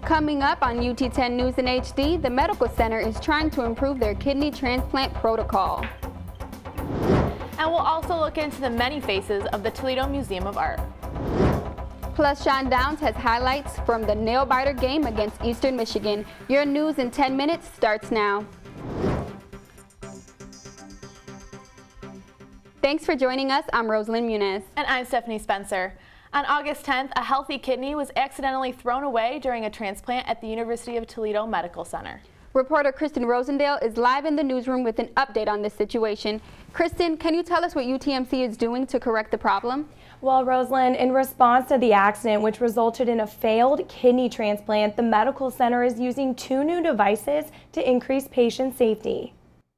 Coming up on UT10 News in HD, the medical center is trying to improve their kidney transplant protocol. And we'll also look into the many faces of the Toledo Museum of Art. Plus, Sean Downs has highlights from the nail-biter game against Eastern Michigan. Your news in 10 minutes starts now. Thanks for joining us. I'm Rosalind Muniz. And I'm Stephanie Spencer. On August 10th, a healthy kidney was accidentally thrown away during a transplant at the University of Toledo Medical Center. Reporter Kristen Rosendale is live in the newsroom with an update on this situation. Kristen, can you tell us what UTMC is doing to correct the problem? Well, Rosalind, in response to the accident, which resulted in a failed kidney transplant, the medical center is using 2 new devices to increase patient safety.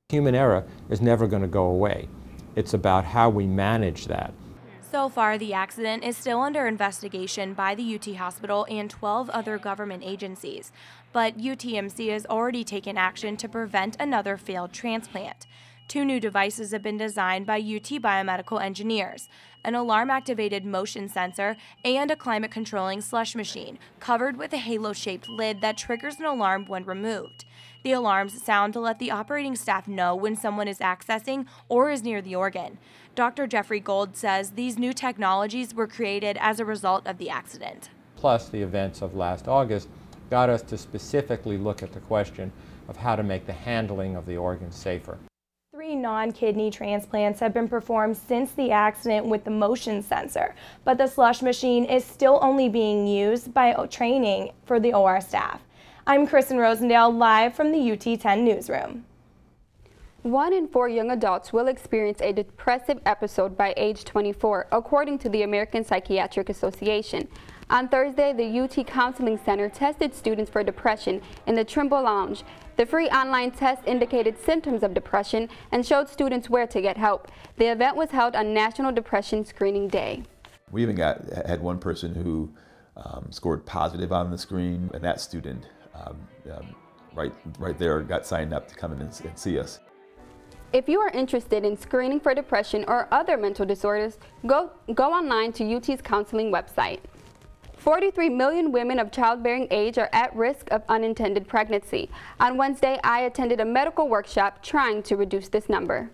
Human error is never going to go away. It's about how we manage that. So far, the accident is still under investigation by the UT Hospital and 12 other government agencies. But UTMC has already taken action to prevent another failed transplant. 2 new devices have been designed by UT biomedical engineers, an alarm-activated motion sensor and a climate-controlling slush machine covered with a halo-shaped lid that triggers an alarm when removed. The alarms sound to let the operating staff know when someone is accessing or is near the organ. Dr. Jeffrey Gold says these new technologies were created as a result of the accident. Plus, the events of last August got us to specifically look at the question of how to make the handling of the organ safer. 3 non-kidney transplants have been performed since the accident with the motion sensor, but the slush machine is still only being used by training for the OR staff. I'm Kristen Rosendale, live from the UT10 newsroom. 1 in 4 young adults will experience a depressive episode by age 24, according to the American Psychiatric Association. On Thursday, the UT Counseling Center tested students for depression in the Trimble Lounge. The free online test indicated symptoms of depression and showed students where to get help. The event was held on National Depression Screening Day. We even had one person who scored positive on the screen, and that student right there got signed up to come in and see us. If you are interested in screening for depression or other mental disorders, go online to UT's counseling website. 43 million women of childbearing age are at risk of unintended pregnancy. On Wednesday, I attended a medical workshop trying to reduce this number.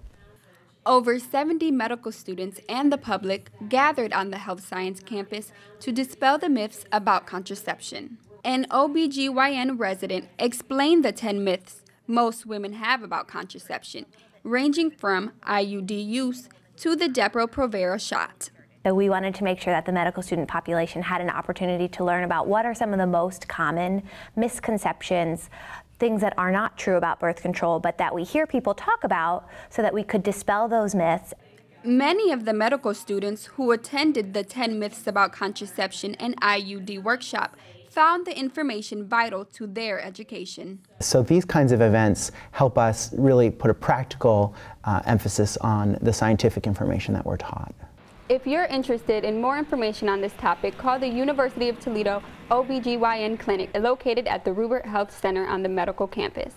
Over 70 medical students and the public gathered on the health science campus to dispel the myths about contraception. An OBGYN resident explained the 10 myths most women have about contraception, ranging from IUD use to the Depo-Provera shot. So we wanted to make sure that the medical student population had an opportunity to learn about what are some of the most common misconceptions, things that are not true about birth control, but that we hear people talk about, so that we could dispel those myths. Many of the medical students who attended the 10 myths about contraception and IUD workshop found the information vital to their education. So these kinds of events help us really put a practical emphasis on the scientific information that we're taught. If you're interested in more information on this topic, call the University of Toledo OBGYN clinic located at the Rupert Health Center on the medical campus.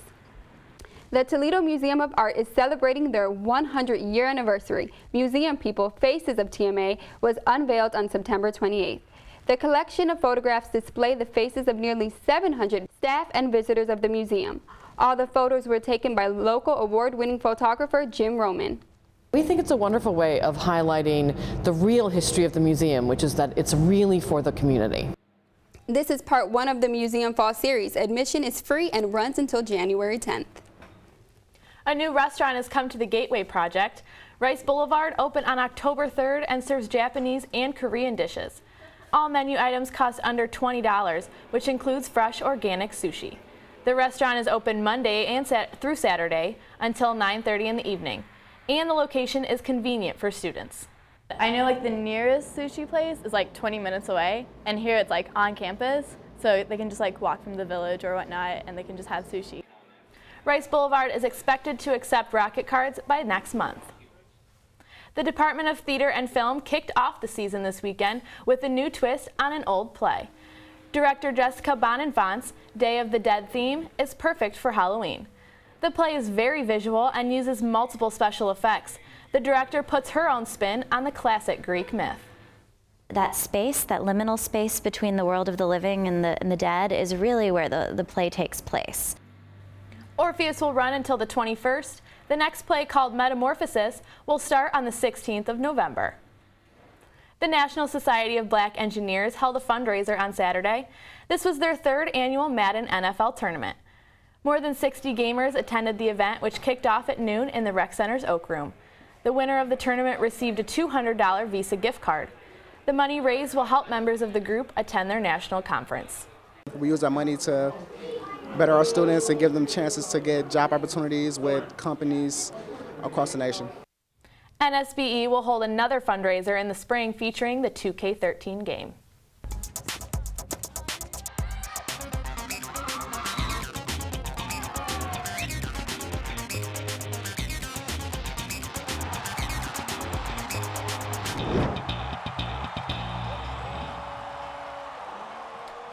The Toledo Museum of Art is celebrating their 100-year anniversary. Museum People, Faces of TMA was unveiled on September 28th. The collection of photographs display the faces of nearly 700 staff and visitors of the museum. All the photos were taken by local award-winning photographer Jim Roman. We think it's a wonderful way of highlighting the real history of the museum, which is that it's really for the community. This is part 1 of the Museum Fall Series. Admission is free and runs until January 10th. A new restaurant has come to the Gateway Project. Rice Boulevard opened on October 3rd and serves Japanese and Korean dishes. All menu items cost under $20, which includes fresh organic sushi. The restaurant is open Monday and through Saturday until 9:30 in the evening, and the location is convenient for students. I know the nearest sushi place is 20 minutes away, and here it's on campus, so they can just walk from the village or whatnot, and they can just have sushi. Rice Boulevard is expected to accept Rocket cards by next month. The Department of Theater and Film kicked off the season this weekend with a new twist on an old play. Director Jessica Bonenfant's Day of the Dead theme is perfect for Halloween. The play is very visual and uses multiple special effects. The director puts her own spin on the classic Greek myth. That space, that liminal space between the world of the living and the dead is really where the play takes place. Orpheus will run until the 21st. The next play, called Metamorphosis, will start on the 16th of November. The National Society of Black Engineers held a fundraiser on Saturday. This was their 3rd annual Madden NFL tournament. More than 60 gamers attended the event, which kicked off at noon in the Rec Center's Oak Room. The winner of the tournament received a $200 Visa gift card. The money raised will help members of the group attend their national conference. We use our money to better our students and give them chances to get job opportunities with companies across the nation. NSBE will hold another fundraiser in the spring featuring the 2K13 game.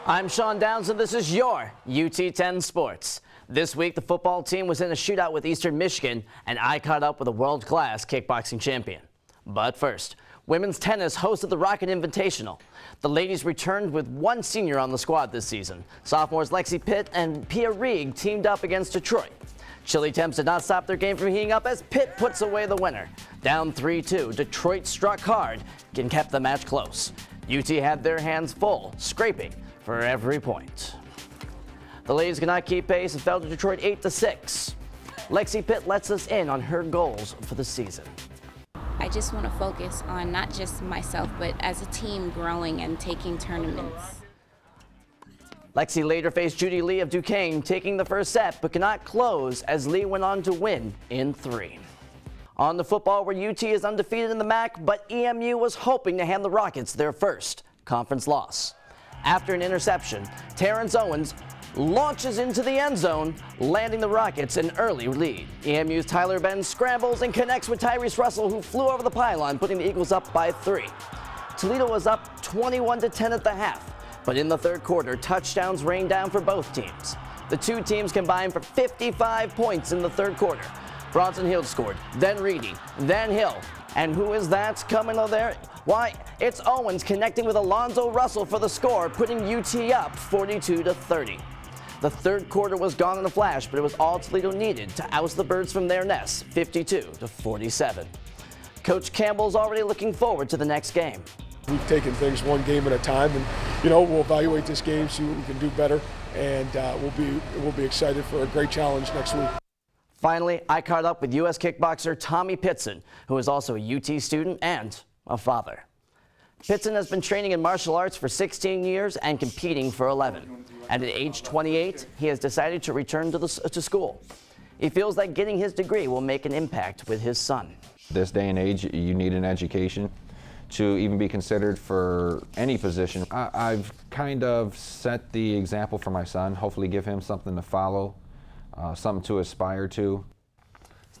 I'm Sean Downs, and this is your UT10 Sports. This week, the football team was in a shootout with Eastern Michigan, and I caught up with a world-class kickboxing champion. But first, women's tennis hosted the Rocket Invitational. The ladies returned with one senior on the squad this season. Sophomores Lexi Pitt and Pia Rieg teamed up against Detroit. Chilly temps did not stop their game from heating up as Pitt puts away the winner. Down 3-2, Detroit struck hard and kept the match close. UT had their hands full, scraping for every point. The ladies could not keep pace and fell to Detroit 8-6. Lexi Pitt lets us in on her goals for the season. I just want to focus on not just myself, but as a team growing and taking tournaments. Lexi later faced Judy Lee of Duquesne, taking the first set, but could not close as Lee went on to win in 3. On the football, where UT is undefeated in the MAC, but EMU was hoping to hand the Rockets their first conference loss. After an interception, Terrence Owens launches into the end zone, landing the Rockets an early lead. EMU's Tyler Benz scrambles and connects with Tyrese Russell, who flew over the pylon, putting the Eagles up by 3. Toledo was up 21-10 at the half, but in the third quarter, touchdowns rained down for both teams. The two teams combined for 55 points in the third quarter. Bronson Hill scored, then Reedy, then Hill. And who is that coming over there? Why, it's Owens connecting with Alonzo Russell for the score, putting UT up 42-30. The third quarter was gone in a flash, but it was all Toledo needed to oust the Birds from their nest, 52-47. Coach Campbell's already looking forward to the next game. We've taken things one game at a time, and we'll evaluate this game, see what we can do better, and we'll be excited for a great challenge next week. Finally, I caught up with U.S. kickboxer Tommy Pitson, who is also a UT student and a father. Pitson has been training in martial arts for 16 years and competing for 11. And at age 28, he has decided to return to school. He feels that getting his degree will make an impact with his son. This day and age, you need an education to even be considered for any position. I've kind of set the example for my son, hopefully give him something to follow, something to aspire to.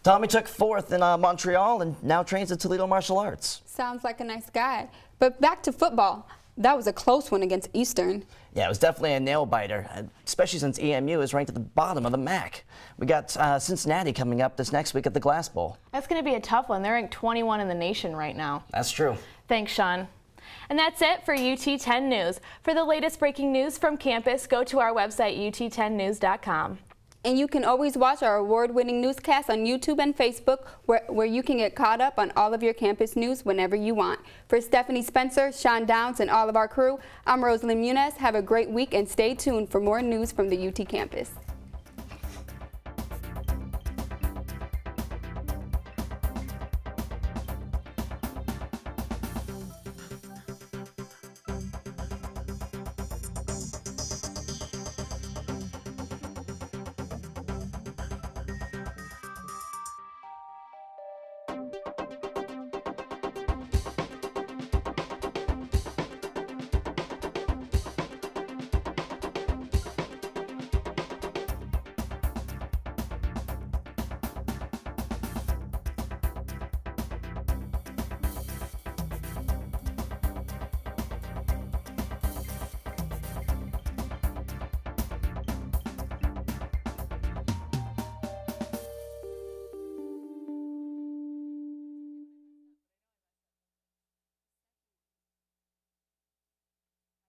Tommy took 4th in Montreal and now trains at Toledo Martial Arts. Sounds like a nice guy. But back to football. That was a close one against Eastern. Yeah, it was definitely a nail-biter, especially since EMU is ranked at the bottom of the MAC. We got Cincinnati coming up this next week at the Glass Bowl. That's going to be a tough one. They're ranked 21 in the nation right now. That's true. Thanks, Sean. And that's it for UT10 News. For the latest breaking news from campus, go to our website, ut10news.com. And you can always watch our award-winning newscasts on YouTube and Facebook, where you can get caught up on all of your campus news whenever you want. For Stephanie Spencer, Sean Downs, and all of our crew, I'm Rosalind Muniz. Have a great week and stay tuned for more news from the UT campus.